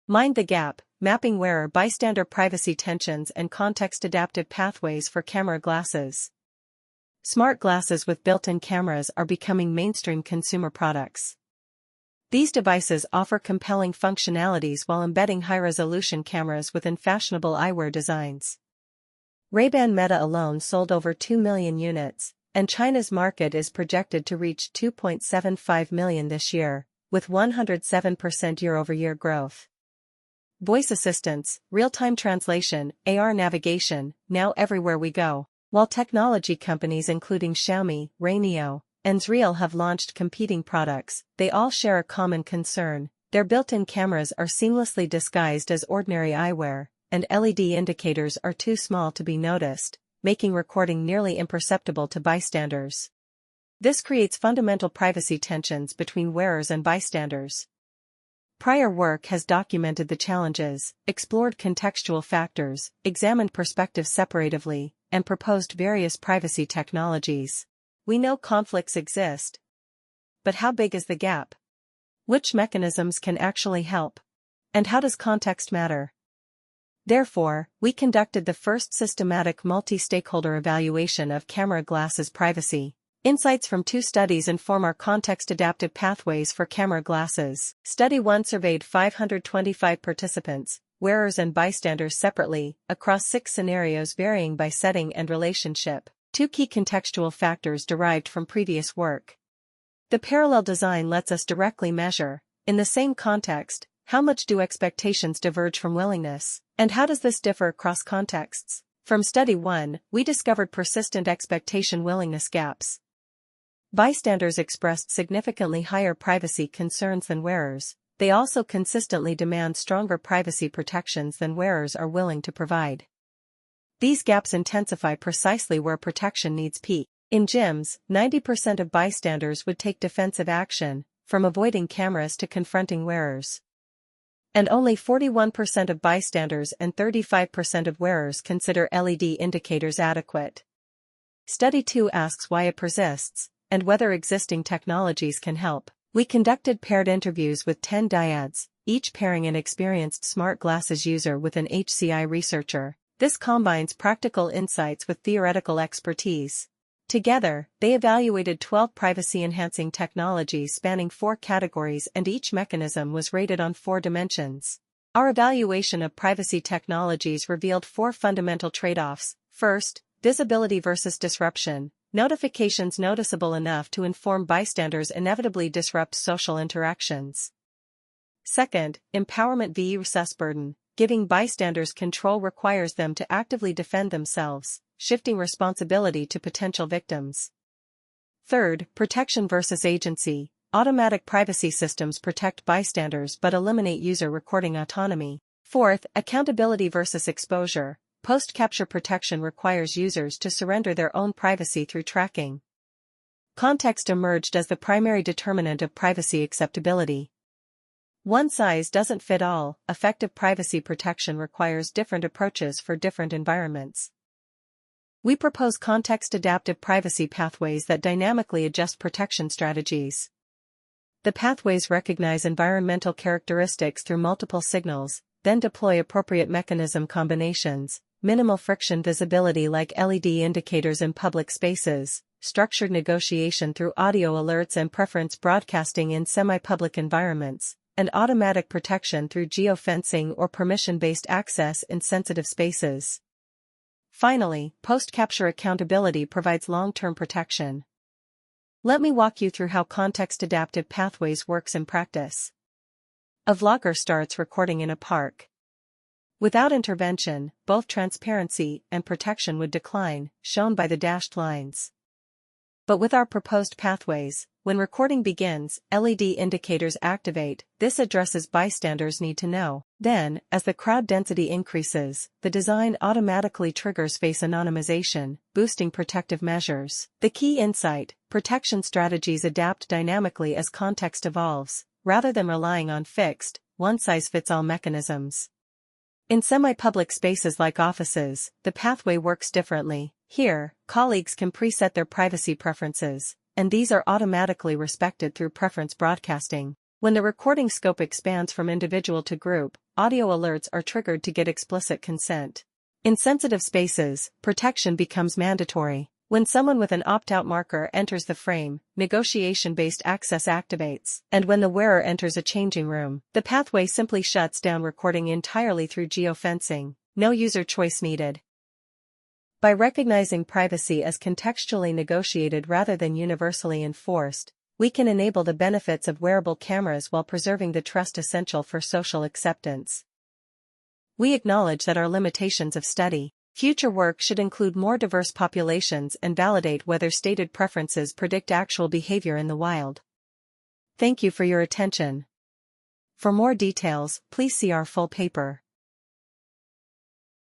Mind the gap, mapping wearer-bystander privacy tensions and context-adaptive pathways for camera glasses. Smart glasses with built-in cameras are becoming mainstream consumer products. These devices offer compelling functionalities while embedding high-resolution cameras within fashionable eyewear designs. Ray-Ban Meta alone sold over 2 million units, and China's market is projected to reach 2.75 million this year, with 107% year-over-year growth. Voice assistants, real-time translation, AR navigation, now everywhere we go. While technology companies including Xiaomi, Rayneo, and Zreal have launched competing products, they all share a common concern: their built-in cameras are seamlessly disguised as ordinary eyewear, and LED indicators are too small to be noticed, making recording nearly imperceptible to bystanders. This creates fundamental privacy tensions between wearers and bystanders. Prior work has documented the challenges, explored contextual factors, examined perspectives separatively, and proposed various privacy technologies. We know conflicts exist. But how big is the gap? Which mechanisms can actually help? And how does context matter? Therefore, we conducted the first systematic multi-stakeholder evaluation of camera glasses privacy. Insights from 2 studies inform our context-adaptive pathways for camera glasses. Study 1 surveyed 525 participants, wearers and bystanders separately, across 6 scenarios varying by setting and relationship. 2 key contextual factors derived from previous work. The parallel design lets us directly measure, in the same context, how much do expectations diverge from willingness, and how does this differ across contexts? From Study 1, we discovered persistent expectation willingness gaps. Bystanders expressed significantly higher privacy concerns than wearers. They also consistently demand stronger privacy protections than wearers are willing to provide. These gaps intensify precisely where protection needs peak. In gyms, 90% of bystanders would take defensive action, from avoiding cameras to confronting wearers. And only 41% of bystanders and 35% of wearers consider LED indicators adequate. Study 2 asks why it persists, and whether existing technologies can help. We conducted paired interviews with 10 dyads, each pairing an experienced smart glasses user with an HCI researcher. This combines practical insights with theoretical expertise. Together, they evaluated 12 privacy-enhancing technologies spanning 4 categories, and each mechanism was rated on 4 dimensions. Our evaluation of privacy technologies revealed 4 fundamental trade-offs. First, visibility versus disruption. Notifications noticeable enough to inform bystanders inevitably disrupt social interactions. Second, empowerment versus burden. Giving bystanders control requires them to actively defend themselves, shifting responsibility to potential victims. Third, protection versus agency. Automatic privacy systems protect bystanders but eliminate user recording autonomy. Fourth, accountability versus exposure. Post-capture protection requires users to surrender their own privacy through tracking. Context emerged as the primary determinant of privacy acceptability. One size doesn't fit all. Effective privacy protection requires different approaches for different environments. We propose context-adaptive privacy pathways that dynamically adjust protection strategies. The pathways recognize environmental characteristics through multiple signals, then deploy appropriate mechanism combinations: minimal friction visibility like LED indicators in public spaces, structured negotiation through audio alerts and preference broadcasting in semi-public environments, and automatic protection through geofencing or permission-based access in sensitive spaces. Finally, post-capture accountability provides long-term protection. Let me walk you through how context-adaptive pathways works in practice. A vlogger starts recording in a park. Without intervention, both transparency and protection would decline, shown by the dashed lines. But with our proposed pathways, when recording begins, LED indicators activate. This addresses bystanders' need to know. Then, as the crowd density increases, the design automatically triggers face anonymization, boosting protective measures. The key insight: protection strategies adapt dynamically as context evolves, rather than relying on fixed, one-size-fits-all mechanisms. In semi-public spaces like offices, the pathway works differently. Here, colleagues can preset their privacy preferences, and these are automatically respected through preference broadcasting. When the recording scope expands from individual to group, audio alerts are triggered to get explicit consent. In sensitive spaces, protection becomes mandatory. When someone with an opt-out marker enters the frame, negotiation-based access activates, and when the wearer enters a changing room, the pathway simply shuts down recording entirely through geofencing. No user choice needed. By recognizing privacy as contextually negotiated rather than universally enforced, we can enable the benefits of wearable cameras while preserving the trust essential for social acceptance. We acknowledge that our limitations of study. Future work should include more diverse populations and validate whether stated preferences predict actual behavior in the wild. Thank you for your attention. For more details, please see our full paper.